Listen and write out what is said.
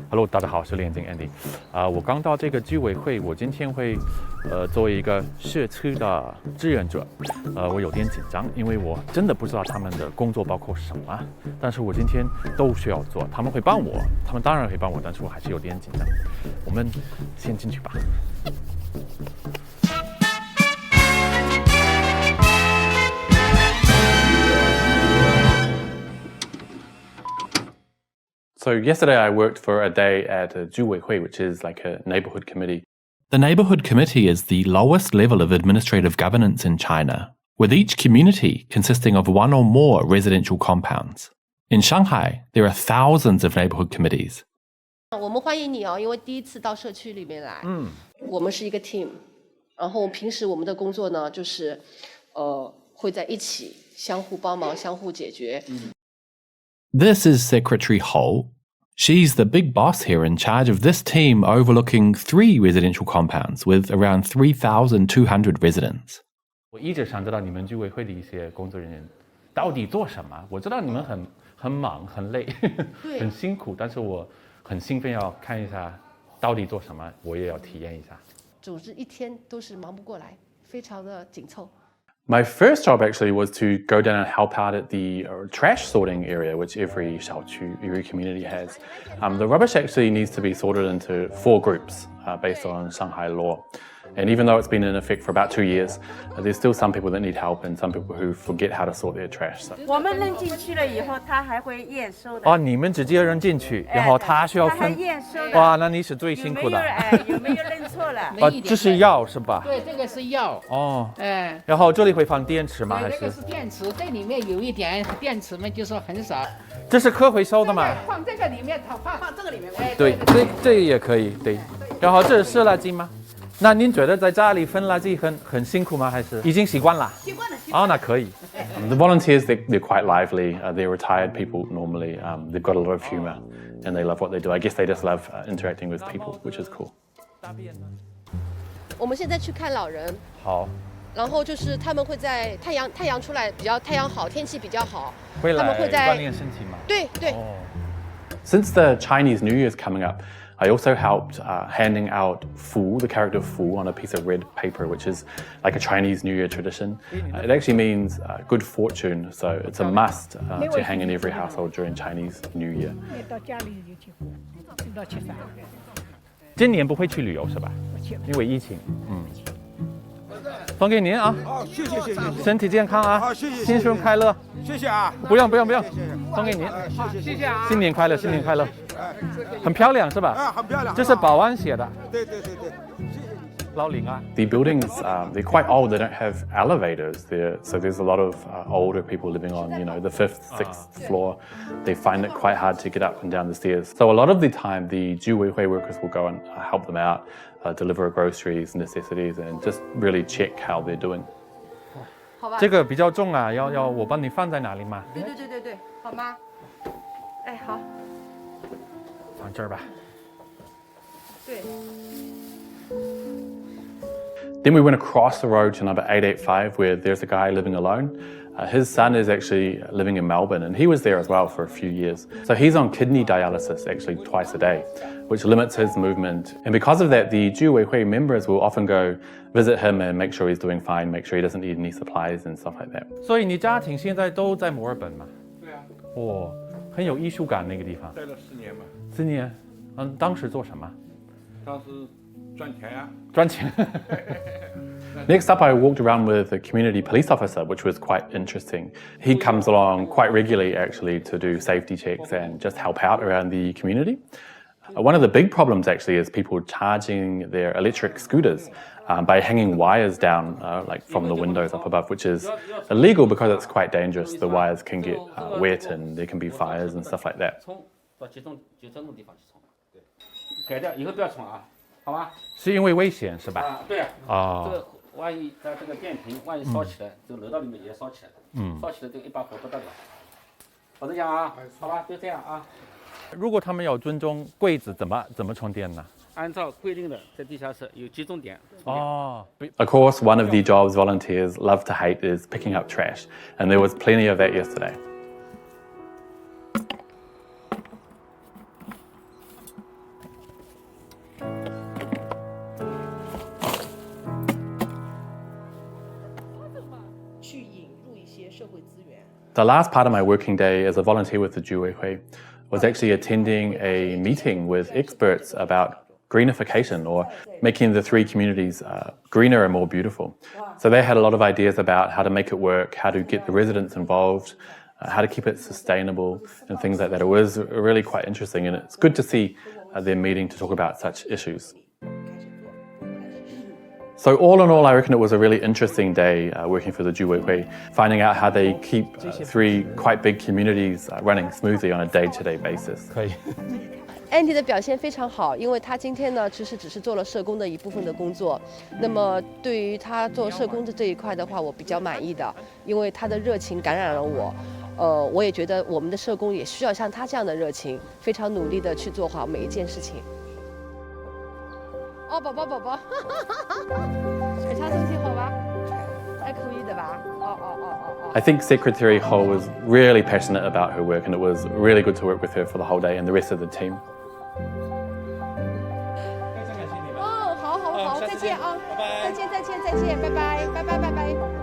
Hello， 大家好，我是眼镜 Andy。我刚到这个居委会，我今天会作为一个社区的志愿者，我有点紧张，因为我真的不知道他们的工作包括什么。但是我今天都需要做，他们会帮我，他们当然会帮我，但是我还是有点紧张。我们先进去吧。So yesterday I worked for a day at a juweihui, which is like a neighbourhood committee. The neighbourhood committee is the lowest level of administrative governance in China, with each community consisting of one or more residential compounds. In Shanghai, there are thousands of neighbourhood committees. 我们欢迎你哦，因为第一次到社区里面来。我们是一个 team， 然后平时我们的工作呢，就是会在一起相互帮忙、相互解决。This is Secretary Ho. She's the big boss here in charge of this team overlooking 3 residential compounds with around 3,200 residents. 我一直想知道你们居委会的一些工作人员到底做什么。我知道你们很忙、很累、很辛苦，但是我很兴奋要看一下到底做什么，我也要体验一下。总之一天都是忙不过来，非常的紧凑。My first job actually was to go down and help out at the trash sorting area, which every xiaoqu, every community has. The rubbish actually needs to be sorted into 4 groups based on Shanghai law. And even though it's been in effect for about 2 years, there's still some people that need help and some people who forget how to sort their trash. 我们扔进去了以后，他还会验收的。哦，你们直接扔进去，然后他需要分。他还验收的。哇，那你是最辛苦的。有没有认错了？这是药是吧？对，这个是药。哦。然后这里会放电池吗？还是？这个是电池，这里面有一点电池嘛，就是很少。这是可回收的吗？放这个里面，放这个里面。对，这也可以，对。然后这是湿垃圾吗？那您觉得在家里分垃圾很辛苦吗？还是已经习惯了？习惯了。哦，那可以。The volunteers, they're quite lively. They're retired people normally. They've got a lot of humor, and they love what they do. I guess they just love interacting with people, which is cool. 我们现在去看老人。好。然后就是他们会在太阳出来比较太阳好，天气比较好，他们会在锻炼身体吗？对。Since the Chinese New Year is coming up, I also helped handing out fu, the character fu, on a piece of red paper, which is like a Chinese New Year tradition. It actually means good fortune, so it's a must to hang in every household during Chinese New Year. 今年不会去旅游是吧？因为疫情。送给您啊！好，谢谢。身体健康啊！好，谢谢。新春快乐！谢谢啊！不用，送给您。谢谢啊！新年快乐，新年快乐！很漂亮是吧？啊，很漂亮。这是保安写的。对。老龄啊。The buildings, they're quite old. They don't have elevators there, so there's a lot of older people living on, the 5th, 6th floor. They find it quite hard to get up and down the stairs. So a lot of the time, the juweihui workers will go and help them out, deliver groceries, necessities, and just really check how they're doing. 好吧。这个比较重啊，要我帮你放在哪里吗？对，好吗？哎，好。放这儿吧。对。Then we went across the road to number 885, where there's a guy living alone. His son is actually living in Melbourne, and he was there as well for a few years. So he's on kidney dialysis actually twice a day, which limits his movement. And because of that, the juweihui members will often go visit him and make sure he's doing fine, make sure he doesn't need any supplies and stuff like that. 所以你家庭现在都在墨尔本吗？对啊。哦，很有艺术感那个地方。待了4年嘛。4年，当时做什么？当时赚钱呀。赚钱。Next up, I walked around with a community police officer, which was quite interesting. He comes along quite regularly, actually, to do safety checks and just help out around the community. One of the big problems, actually, is people charging their electric scooters by hanging wires down, like from the windows up above, which is illegal because it's quite dangerous. The wires can get wet and there can be fires and stuff like that. 改掉以后不要冲啊，好吗？是因为危险是吧？对啊。啊。这个万一它这个电瓶万一烧起来，这个楼道里面也烧起来的。烧起来这个一把火不得了。我这样啊，好吧，就这样啊。如果他们要尊重柜子，怎么充电呢？按照规定的，在地下室有集中点。哦。Of course, one of the jobs volunteers love to hate is picking up trash, and there was plenty of that yesterday. The last part of my working day as a volunteer with the juweihui was actually attending a meeting with experts about Greenification, or making the three communities greener and more beautiful. So they had a lot of ideas about how to make it work, how to get the residents involved, how to keep it sustainable and things like that. It was really quite interesting, and it's good to see them meeting to talk about such issues. So all in all, I reckon it was a really interesting day working for the juweihui, finding out how they keep three quite big communities running smoothly on a day-to-day basis. Andy 的表现非常好，因为他今天呢，其实只是做了社工的一部分的工作。那么对于他做社工的这一块的话，我比较满意的，因为他的热情感染了我。我也觉得我们的社工也需要像他这样的热情，非常努力的去做好每一件事情。哦，宝宝，很长心情好吧？还可以的吧？I think Secretary Ho was really passionate about her work, and it was really good to work with her for the whole day and the rest of the team. 哦，好，再见啊！再见，拜拜。